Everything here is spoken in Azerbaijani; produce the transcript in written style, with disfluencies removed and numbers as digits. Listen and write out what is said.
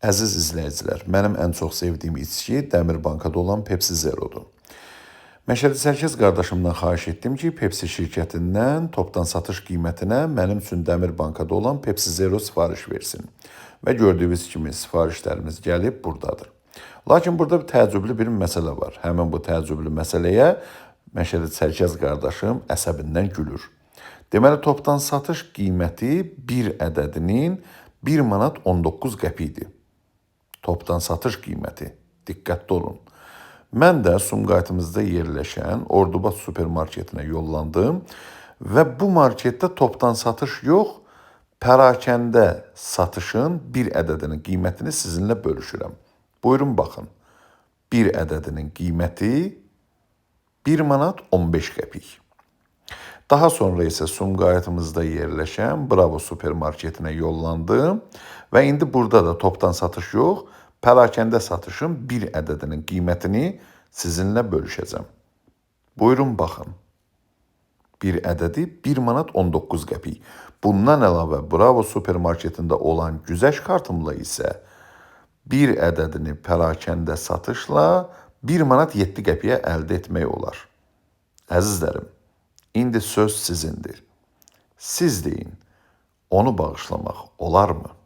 Əziz izləyicilər, mənim ən çox sevdiyim içki Dəmirbankada olan Pepsi Zero'dur. Məşədi Sərkəz qardaşımdan xahiş etdim ki, Pepsi şirkətindən topdan satış qiymətinə mənim üçün Dəmirbankada olan Pepsi Zero sifariş versin. Və gördüyünüz kimi sifarişlərimiz gəlib buradadır. Lakin burada bir təəccüblü bir məsələ var. Həmin bu təəccüblü məsələyə Məşədi Sərkəz qardaşım əsəbindən gülür. Deməli, topdan satış qiyməti bir ədədinin 1 manat 19 qəpikdir. Topdan satış qiyməti. Diqqətli olun. Mən də Sumqayıtımızda yerləşən Ordubad supermarketinə yollandım və bu marketdə topdan satış yox, pərakəndə satışın bir ədədinin qiymətini sizinlə bölüşürəm. Buyurun baxın. Bir ədədinin qiyməti 1 manat 15 qəpik. Daha sonra isə Sumqayıtımızda yerləşən Bravo supermarketinə yollandım və indi burada da topdan satış yox, pərakəndə satışın bir ədədinin qiymətini sizinlə bölüşəcəm. Buyurun baxın. Bir ədədi 1 manat 19 qəpik. Bundan əlavə Bravo supermarketində olan güzəşt kartımla isə bir ədədini pərakəndə satışla 1 manat 7 qəpiyə əldə etmək olar. Əzizlərim, indi söz sizindir. Siz deyin, onu bağışlamaq olarmı?